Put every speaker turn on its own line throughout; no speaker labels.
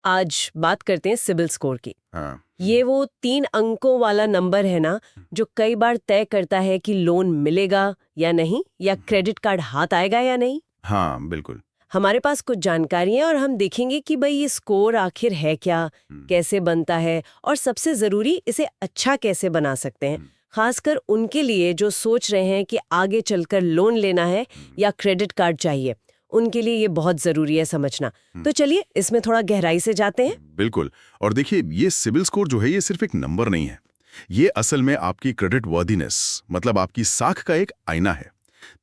आज बात करते हैं सिबिल स्कोर की।
हाँ।
ये वो 3 अंकों वाला नंबर है ना, जो कई बार तय करता है कि लोन मिलेगा या नहीं, या क्रेडिट कार्ड हाथ आएगा या नहीं।
हाँ, बिल्कुल।
हमारे पास कुछ जानकारी है और हम देखेंगे कि भाई ये स्कोर आखिर है क्या, कैसे बनता है, और सबसे जरूरी इसे अच्छा कैसे बना सकते हैं, खासकर उनके लिए जो सोच रहे हैं कि आगे चलकर लोन लेना है या क्रेडिट कार्ड चाहिए। उनके लिए ये बहुत जरूरी है समझना। तो चलिए इसमें थोड़ा गहराई से जाते हैं।
बिल्कुल। और देखिए, ये सिबिल स्कोर जो है ये सिर्फ एक नंबर नहीं है। ये असल में आपकी क्रेडिट वर्दीनेस, मतलब आपकी साख का एक आईना है।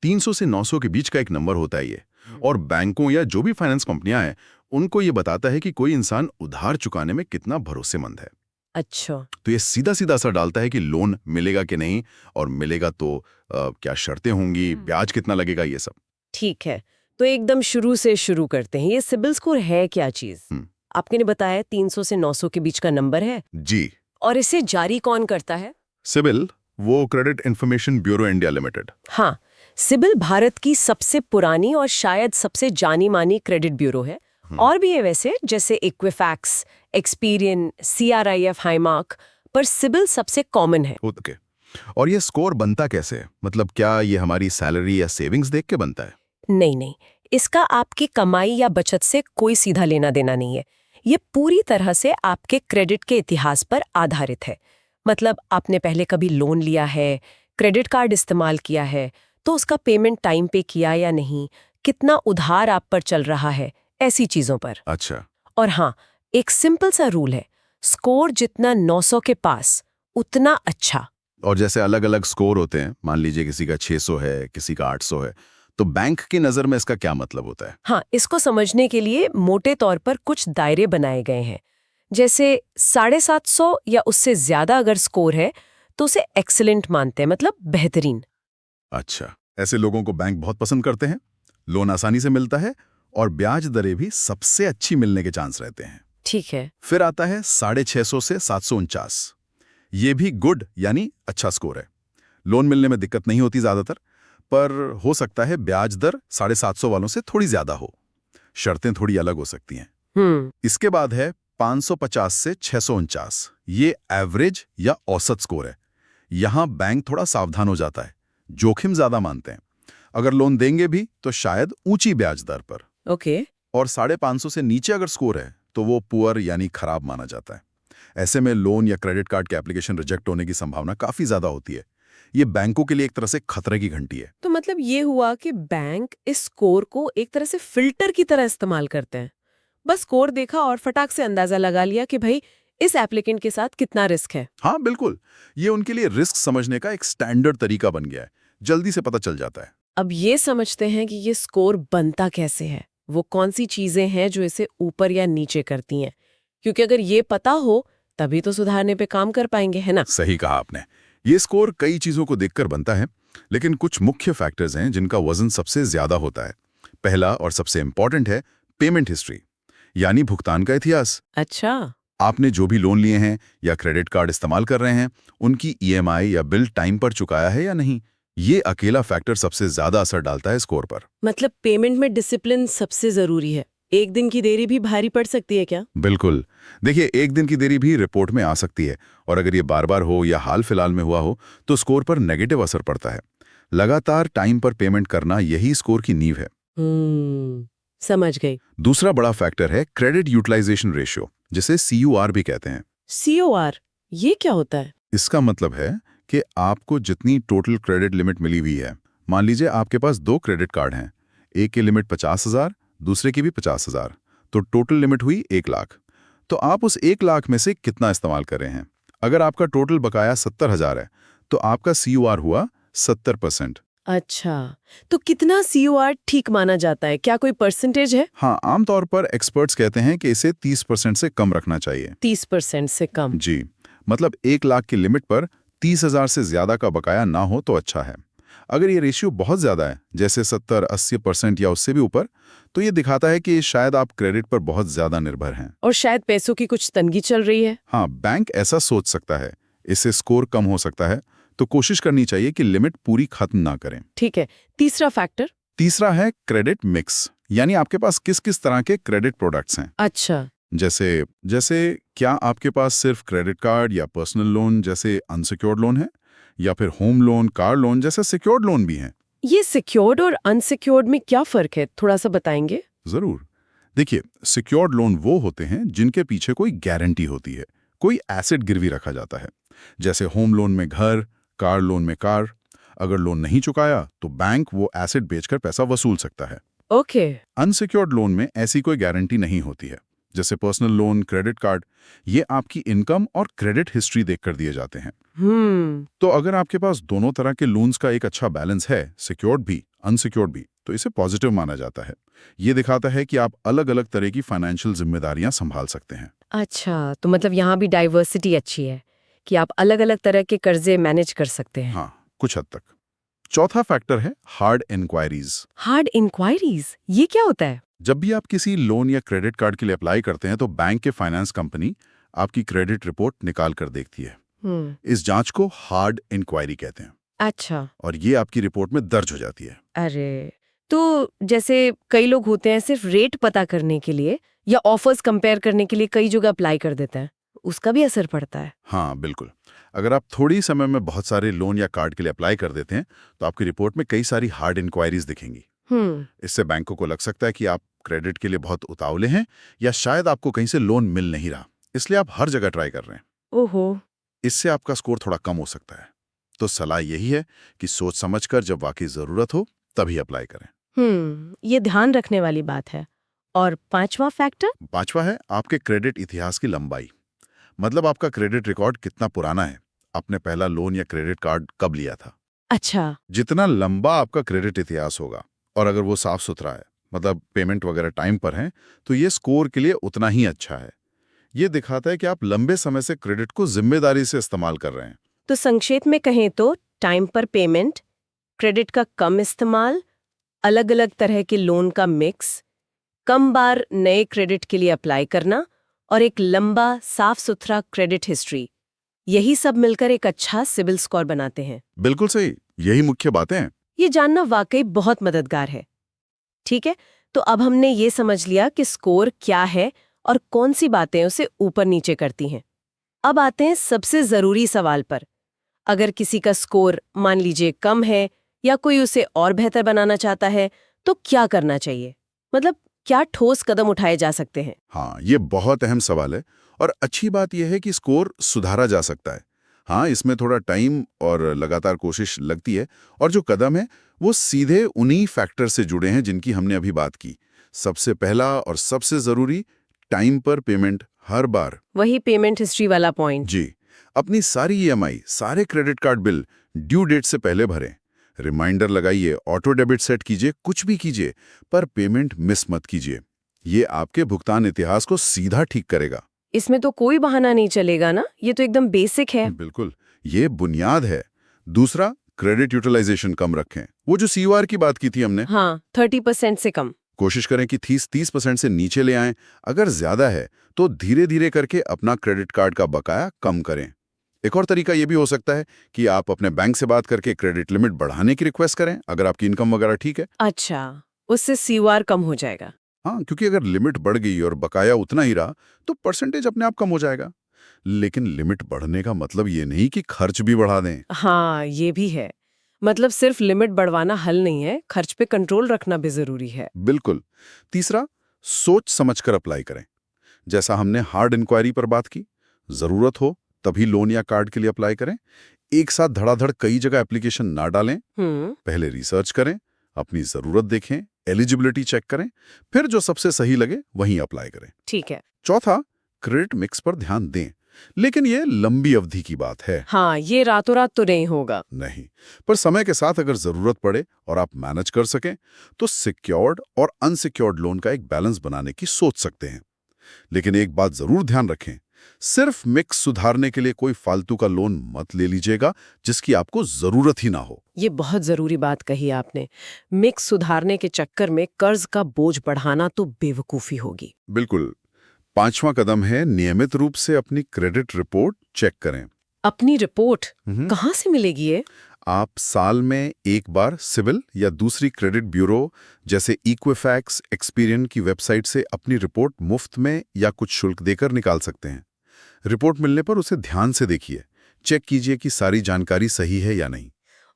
300 से 900 के बीच का एक नंबर होता है ये। और बैंकों या जो भी फाइनेंस कंपनियां हैं, उनको ये बताता है कि कोई इंसान उधार चुकाने में कितना भरोसेमंद है।
अच्छा।
तो ये सीधा सीधा असर डालता है कि लोन मिलेगा कि नहीं, और मिलेगा तो क्या शर्तें होंगी, ब्याज कितना लगेगा, ये सब।
ठीक है, तो एकदम शुरू से शुरू करते हैं। ये सिबिल स्कोर है क्या चीज? आपने बताया 300 से 900 के बीच का नंबर है
जी।
और इसे जारी कौन करता है?
सिबिल, वो credit information bureau India limited.
हाँ, सिबिल भारत की सबसे पुरानी और शायद सबसे जानी मानी क्रेडिट ब्यूरो है। और भी है वैसे, जैसे इक्विफैक्स, एक्सपीरियन, CRIF, हाईमार्क, पर सिबिल सबसे कॉमन है।
ओके। और ये स्कोर बनता कैसे है? मतलब क्या ये हमारी सैलरी या सेविंग्स देख के बनता है?
नहीं नहीं, इसका आपकी कमाई या बचत से कोई सीधा लेना देना नहीं है। ये पूरी तरह से आपके क्रेडिट के इतिहास पर आधारित है। मतलब आपने पहले कभी लोन लिया है, क्रेडिट कार्ड इस्तेमाल किया है, तो उसका पेमेंट टाइम पे किया या नहीं, कितना उधार आप पर चल रहा है, ऐसी चीजों पर।
अच्छा।
और हाँ, एक सिंपल सा रूल है, स्कोर जितना 900 के पास उतना अच्छा।
और जैसे अलग अलग स्कोर होते हैं, मान लीजिए किसी का 600 है, किसी का 800 है, तो बैंक की नज़र में इसका क्या मतलब होता है?
हाँ, इसको समझने के लिए मोटे तौर पर कुछ दायरे बनाए गए हैं। जैसे 750 या उससे ज्यादा अगर स्कोर है तो उसे एक्सीलेंट मानते हैं, मतलब बेहतरीन।
अच्छा, ऐसे लोगों को बैंक बहुत पसंद करते हैं। लोन आसानी से मिलता है और ब्याज दरें भी सबसे अच्छी मिलने के चांस रहते हैं।
ठीक है।
फिर आता है 650 से 749। ये भी गुड यानी अच्छा स्कोर है। लोन मिलने में दिक्कत नहीं होती ज्यादातर, पर हो सकता है ब्याज दर 750 वालों से थोड़ी ज्यादा हो। शर्तें थोड़ी अलग हो सकती हैं। इसके बाद है 550 से 649। ये एवरेज या औसत स्कोर है। यहां बैंक थोड़ा सावधान हो जाता है, जोखिम ज्यादा मानते हैं। अगर लोन देंगे भी तो शायद ऊंची ब्याज दर पर।
ओके।
और 550 से नीचे अगर स्कोर है तो वो पुअर यानी खराब माना जाता है। ऐसे में लोन या क्रेडिट कार्ड के एप्लीकेशन रिजेक्ट होने की संभावना काफी ज्यादा होती है। ये बैंकों के लिए एक तरह से खतरे की घंटी है।
तो मतलब ये हुआ कि बैंक इस स्कोर को एक तरह से फिल्टर की तरह इस्तेमाल करते हैं। बस स्कोर देखा और फटाक से अंदाजा लगा लिया कि भाई इस एप्लीकेंट के साथ कितना रिस्क है।
हाँ बिल्कुल, ये उनके लिए रिस्क समझने का एक स्टैंडर्ड तरीका बन गया है। जल्दी से पता चल जाता है।
अब ये समझते हैं कि ये स्कोर बनता कैसे है, वो कौन सी चीजें हैं जो इसे ऊपर या नीचे करती हैं, क्योंकि अगर ये पता हो तभी तो सुधारने पे काम कर पाएंगे, है ना?
सही कहा आपने। ये स्कोर कई चीजों को देखकर बनता है, लेकिन कुछ मुख्य फैक्टर्स हैं जिनका वजन सबसे ज्यादा होता है। पहला और सबसे इंपॉर्टेंट है पेमेंट हिस्ट्री, यानी भुगतान का इतिहास।
अच्छा।
आपने जो भी लोन लिए हैं या क्रेडिट कार्ड इस्तेमाल कर रहे हैं, उनकी EMI या बिल टाइम पर चुकाया है या नहीं, ये अकेला फैक्टर सबसे ज्यादा असर डालता है स्कोर पर।
मतलब पेमेंट में डिसिप्लिन सबसे जरूरी है। एक दिन की देरी भी भारी पड़ सकती है क्या?
बिल्कुल। देखिए, एक दिन की देरी भी रिपोर्ट में आ सकती है, और अगर ये बार बार हो या हाल फिलहाल में हुआ हो तो स्कोर पर नेगेटिव असर पड़ता है। लगातार टाइम पर पेमेंट करना यही स्कोर की नींव है।
समझ गई।
दूसरा बड़ा फैक्टर है क्रेडिट यूटिलाइजेशन रेशियो, जिसे CUR भी कहते हैं।
COR, ये क्या होता है?
इसका मतलब है कि आपको जितनी टोटल क्रेडिट लिमिट मिली हुई है, मान लीजिए आपके पास 2 क्रेडिट कार्ड हैं, एक की लिमिट 50,000, दूसरे की भी 50,000, तो टोटल लिमिट हुई 1 लाख। तो आप उस 1 लाख में से कितना इस्तेमाल कर रहे हैं? अगर आपका टोटल बकाया 70,000 है तो आपका CUR हुआ 70%।
अच्छा, तो कितना COR ठीक माना जाता है? क्या कोई परसेंटेज है?
हाँ, आमतौर पर एक्सपर्ट्स कहते हैं कि इसे 30% से कम रखना चाहिए।
30% से कम?
जी, मतलब 1 लाख की लिमिट पर 30,000 से ज्यादा का बकाया ना हो तो अच्छा है। अगर ये रेशियो बहुत ज्यादा है, जैसे 70-80% या उससे भी ऊपर, तो ये दिखाता है कि शायद आप क्रेडिट पर बहुत ज्यादा निर्भर हैं।
और शायद पैसों की कुछ तंगी चल रही है।
हाँ, बैंक ऐसा सोच सकता है। इससे स्कोर कम हो सकता है, तो कोशिश करनी चाहिए कि लिमिट पूरी खत्म ना करें।
ठीक है, तीसरा फैक्टर?
तीसरा है क्रेडिट मिक्स, यानी आपके पास किस किस तरह के क्रेडिट प्रोडक्ट्स हैं।
अच्छा,
जैसे जैसे क्या आपके पास सिर्फ क्रेडिट कार्ड या पर्सनल लोन जैसे अनसिक्योर्ड लोन है, या फिर होम लोन, कार लोन जैसे सिक्योर्ड लोन भी हैं?
ये सिक्योर्ड और अनसिक्योर्ड में क्या फर्क है, थोड़ा सा बताएंगे?
जरूर। देखिए, सिक्योर्ड लोन वो होते हैं जिनके पीछे कोई गारंटी होती है, कोई एसेट गिरवी रखा जाता है। जैसे होम लोन में घर, कार लोन में कार। अगर लोन नहीं चुकाया तो बैंक वो एसेट बेचकर पैसा वसूल सकता है।
ओके।
अनसिक्योर्ड लोन में ऐसी कोई गारंटी नहीं होती है। जैसे पर्सनल लोन, क्रेडिट कार्ड, ये आपकी इनकम और क्रेडिट हिस्ट्री देखकर दिए जाते हैं। तो अगर आपके पास दोनों तरह के लोन्स का एक अच्छा बैलेंस है, सिक्योर्ड भी, अनसिक्योर्ड भी, तो इसे पॉजिटिव माना जाता है। ये दिखाता है कि आप अलग अलग तरह की फाइनेंशियल जिम्मेदारियां संभाल सकते हैं।
अच्छा, तो मतलब यहाँ भी डाइवर्सिटी अच्छी है कि आप अलग अलग तरह के कर्जे मैनेज कर सकते हैं।
हाँ, कुछ हद तक। चौथा फैक्टर है हार्ड इंक्वायरीज।
हार्ड इंक्वायरीज, ये क्या होता है?
जब भी आप किसी लोन या क्रेडिट कार्ड के लिए अप्लाई करते हैं तो बैंक के फाइनेंस कंपनी आपकी क्रेडिट रिपोर्ट निकाल कर देखती है। इस जांच को हार्ड इंक्वायरी कहते हैं।
अच्छा।
और ये आपकी रिपोर्ट में दर्ज हो जाती है।
अरे, तो जैसे कई लोग होते हैं सिर्फ रेट पता करने के लिए या ऑफर्स कंपेयर करने के लिए कई जगह अप्लाई कर देते हैं, उसका भी असर पड़ता है?
हाँ, बिल्कुल। अगर आप थोड़ी समय में बहुत सारे लोन या कार्ड के लिए अप्लाई कर देते हैं तो आपकी रिपोर्ट में कई सारी हार्ड इंक्वायरीज दिखेंगी। इससे बैंकों को लग सकता है कि आप क्रेडिट के लिए बहुत उतावले हैं, या शायद आपको कहीं से लोन मिल नहीं रहा, इसलिए आप हर जगह ट्राई कर रहे हैं।
ओहो।
इससे आपका स्कोर थोड़ा कम हो सकता है। तो सलाह यही है कि सोच समझकर जब वाकई जरूरत हो तभी अप्लाई करें।
ये ध्यान रखने वाली बात है। और पांचवा फैक्टर?
पांचवा है आपके क्रेडिट इतिहास की लंबाई। मतलब आपका क्रेडिट रिकॉर्ड कितना पुराना है, आपने पहला लोन या क्रेडिट कार्ड कब लिया था।
अच्छा।
जितना लंबा आपका क्रेडिट इतिहास होगा और अगर वो साफ सुथरा है, मतलब पेमेंट वगैरह टाइम पर है, तो ये स्कोर के लिए उतना ही अच्छा है। ये दिखाता है कि आप लंबे समय से क्रेडिट को जिम्मेदारी से इस्तेमाल कर रहे हैं।
तो संक्षेप में कहें तो टाइम पर पेमेंट, क्रेडिट का कम इस्तेमाल, अलग अलग तरह के लोन का मिक्स, कम बार नए क्रेडिट के लिए अप्लाई करना और एक लंबा साफ सुथरा क्रेडिट हिस्ट्री, यही सब मिलकर एक अच्छा सिबिल स्कोर बनाते हैं।
बिल्कुल सही, यही मुख्य बातें हैं।
ये जानना वाकई बहुत मददगार है। ठीक है, तो अब हमने ये समझ लिया कि स्कोर क्या है और कौन सी बातें उसे ऊपर नीचे करती हैं। अब आते हैं सबसे जरूरी सवाल पर। अगर किसी का स्कोर मान लीजिए कम है या कोई उसे और बेहतर बनाना चाहता है, तो क्या करना चाहिए? मतलब क्या ठोस कदम उठाए जा सकते हैं?
हाँ, ये बहुत अहम सवाल है। और अच्छी बात यह है कि स्कोर सुधारा जा सकता है। हाँ, इसमें थोड़ा टाइम और लगातार कोशिश लगती है। और जो कदम है वो सीधे उन्हीं फैक्टर से जुड़े हैं जिनकी हमने अभी बात की। सबसे पहला और सबसे जरूरी, टाइम पर पेमेंट हर बार।
वही पेमेंट हिस्ट्री वाला पॉइंट।
जी, अपनी सारी ईएमआई, सारे credit card bill due date से पहले भरें। रिमाइंडर लगाइए, ऑटो डेबिट सेट कीजिए, कुछ भी कीजिए, पर पेमेंट मिस मत कीजिए। ये आपके भुगतान इतिहास को सीधा ठीक करेगा।
इसमें तो कोई बहाना नहीं चलेगा ना, ये तो एकदम बेसिक है।
बिल्कुल, ये बुनियाद है। दूसरा, क्रेडिट यूटिलाइजेशन कम रखें। वो जो COR की बात की थी हमने,
हाँ, 30% से कम।
कोशिश करें कि 30% से नीचे ले आएं। अगर ज्यादा है तो धीरे धीरे करके अपना क्रेडिट कार्ड का बकाया कम करें। एक और तरीका ये भी हो सकता है कि आप अपने बैंक से बात करके क्रेडिट लिमिट बढ़ाने की रिक्वेस्ट करें, अगर आपकी इनकम वगैरह ठीक है।
अच्छा, उससे COR कम हो जाएगा।
हाँ, क्योंकि अगर लिमिट बढ़ गई और बकाया उतना ही रहा तो परसेंटेज अपने आप कम हो जाएगा। लेकिन लिमिट बढ़ने का मतलब ये नहीं कि खर्च भी बढ़ा दें।
हाँ, ये भी है। मतलब सिर्फ लिमिट बढ़वाना हल नहीं है, खर्च पे कंट्रोल रखना भी जरूरी है।
बिल्कुल। तीसरा, सोच समझकर अप्लाई करें। जैसा हमने हार्ड इंक्वायरी पर बात की, जरूरत हो तभी लोन या कार्ड के लिए अप्लाई करें। एक साथ धड़ाधड़ कई जगह एप्लीकेशन ना डालें। पहले रिसर्च करें, अपनी जरूरत देखें, एलिजिबिलिटी चेक करें, फिर जो सबसे सही लगे वहीं अप्लाई करें।
ठीक है।
चौथा, क्रेडिट मिक्स पर ध्यान दें, लेकिन ये लंबी अवधि की बात है।
हाँ, ये रातों रात तो नहीं होगा।
नहीं, पर समय के साथ अगर जरूरत पड़े और आप मैनेज कर सकें तो सिक्योर्ड और अनसिक्योर्ड लोन का एक बैलेंस बनाने की सोच सकते हैं। लेकिन एक बात जरूर ध्यान रखें, सिर्फ मिक्स सुधारने के लिए कोई फालतू का लोन मत ले लीजिएगा जिसकी आपको जरूरत ही ना हो।
ये बहुत जरूरी बात कही आपने। मिक्स सुधारने के चक्कर में कर्ज का बोझ बढ़ाना तो बेवकूफी होगी।
बिल्कुल। पांचवा कदम है नियमित रूप से अपनी क्रेडिट रिपोर्ट चेक करें।
अपनी रिपोर्ट कहाँ से मिलेगी ये?
आप साल में एक बार सिविल या दूसरी क्रेडिट ब्यूरो जैसे इक्विफैक्स, एक्सपीरियन की वेबसाइट से अपनी रिपोर्ट मुफ्त में या कुछ शुल्क देकर निकाल सकते हैं। रिपोर्ट मिलने पर उसे ध्यान से देखिए, चेक कीजिए कि सारी जानकारी सही है या नहीं।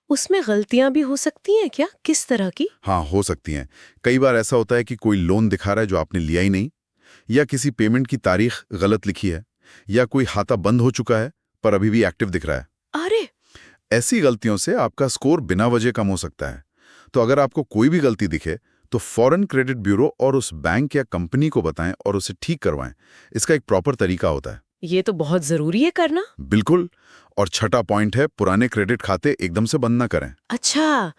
उसमें गलतियां भी हो सकती हैं क्या? किस तरह की?
हाँ, हो सकती हैं। कई बार ऐसा होता है कि कोई लोन दिखा रहा है जो आपने लिया ही नहीं, या किसी पेमेंट की तारीख गलत लिखी है, या कोई खाता बंद हो चुका है पर अभी भी एक्टिव दिख रहा है।
अरे,
ऐसी गलतियों से आपका स्कोर बिना वजह कम हो सकता है। तो अगर आपको कोई भी गलती दिखे तो फॉरेन क्रेडिट ब्यूरो और उस बैंक या कंपनी को बताएं और उसे ठीक करवाएं। इसका एक प्रॉपर तरीका होता है।
ये तो बहुत जरूरी है करना।
बिल्कुल। और छठा पॉइंट है, पुराने क्रेडिट खाते एकदम से बंद ना करें।
अच्छा,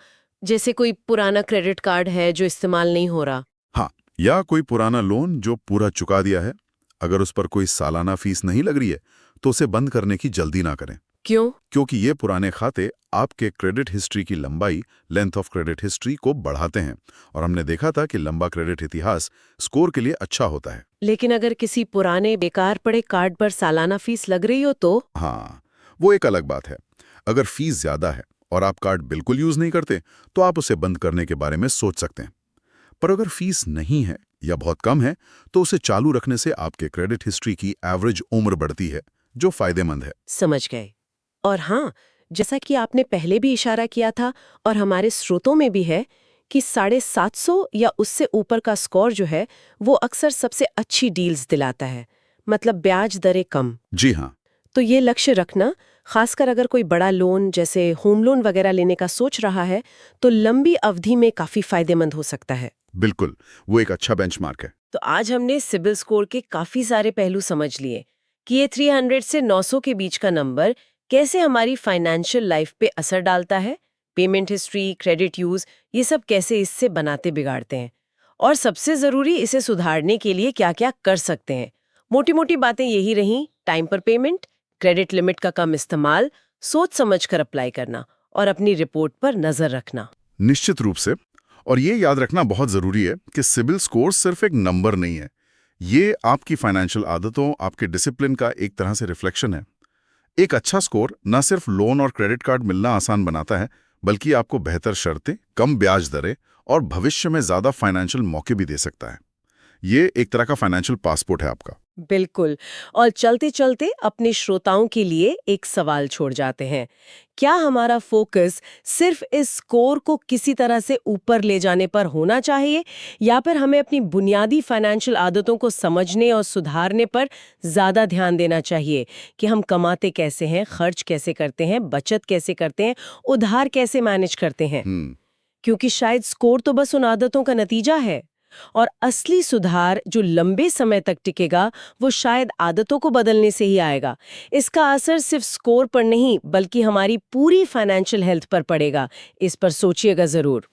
जैसे कोई पुराना क्रेडिट कार्ड है जो इस्तेमाल नहीं हो रहा।
हाँ, या कोई पुराना लोन जो पूरा चुका दिया है, अगर उस पर कोई सालाना फीस नहीं लग रही है तो उसे बंद करने की जल्दी ना करें।
क्यों?
क्योंकि ये पुराने खाते आपके क्रेडिट हिस्ट्री की लंबाई, लेंथ ऑफ क्रेडिट हिस्ट्री को बढ़ाते हैं, और हमने देखा था कि लंबा क्रेडिट इतिहास स्कोर के लिए अच्छा होता है।
लेकिन अगर किसी पुराने बेकार पड़े कार्ड पर सालाना फीस लग रही हो तो?
हाँ, वो एक अलग बात है। अगर फीस ज्यादा है और आप कार्ड बिल्कुल यूज नहीं करते तो आप उसे बंद करने के बारे में सोच सकते हैं। पर अगर फीस नहीं है या बहुत कम है तो उसे चालू रखने से आपके क्रेडिट हिस्ट्री की एवरेज उम्र बढ़ती है, जो फायदेमंद है।
समझ गए। और हाँ, जैसा कि आपने पहले भी इशारा किया था और हमारे स्रोतों में भी है कि 750 या उससे ऊपर का स्कोर जो है वो अक्सर सबसे अच्छी डील्स दिलाता है, मतलब ब्याज दरें कम।
जी हाँ।
तो ये लक्ष्य रखना, खासकर अगर कोई बड़ा लोन जैसे होम लोन वगैरह लेने का सोच रहा है तो लंबी अवधि में काफी फायदेमंद हो सकता है।
बिल्कुल, वो एक अच्छा बेंचमार्क है।
तो आज हमने सिबिल स्कोर के काफी सारे पहलू समझ लिए कि ये 300 से 900 के बीच का नंबर कैसे हमारी फाइनेंशियल लाइफ पे असर डालता है, पेमेंट हिस्ट्री, क्रेडिट यूज, ये सब कैसे इससे बनाते बिगाड़ते हैं, और सबसे जरूरी इसे सुधारने के लिए क्या क्या कर सकते हैं। मोटी मोटी बातें यही रहीं: टाइम पर पेमेंट, क्रेडिट लिमिट का कम इस्तेमाल, सोच समझ कर अप्लाई करना और अपनी रिपोर्ट पर नजर रखना।
निश्चित रूप से। और ये याद रखना बहुत जरूरी है कि सिबिल स्कोर सिर्फ एक नंबर नहीं है, ये आपकी फाइनेंशियल आदतों, आपके डिसिप्लिन का एक तरह से रिफ्लेक्शन है। एक अच्छा स्कोर न सिर्फ लोन और क्रेडिट कार्ड मिलना आसान बनाता है, बल्कि आपको बेहतर शर्तें, कम ब्याज दरें और भविष्य में ज्यादा फाइनेंशियल मौके भी दे सकता है। ये एक तरह का फाइनेंशियल पासपोर्ट है आपका।
बिल्कुल। और चलते चलते अपने श्रोताओं के लिए एक सवाल छोड़ जाते हैं। क्या हमारा फोकस सिर्फ इस स्कोर को किसी तरह से ऊपर ले जाने पर होना चाहिए, या फिर हमें अपनी बुनियादी फाइनेंशियल आदतों को समझने और सुधारने पर ज्यादा ध्यान देना चाहिए कि हम कमाते कैसे हैं, खर्च कैसे करते हैं, बचत कैसे करते हैं, उधार कैसे मैनेज करते हैं? क्योंकि शायद स्कोर तो बस उन आदतों का नतीजा है, और असली सुधार जो लंबे समय तक टिकेगा वो शायद आदतों को बदलने से ही आएगा। इसका असर सिर्फ स्कोर पर नहीं बल्कि हमारी पूरी फाइनेंशियल हेल्थ पर पड़ेगा। इस पर सोचिएगा जरूर।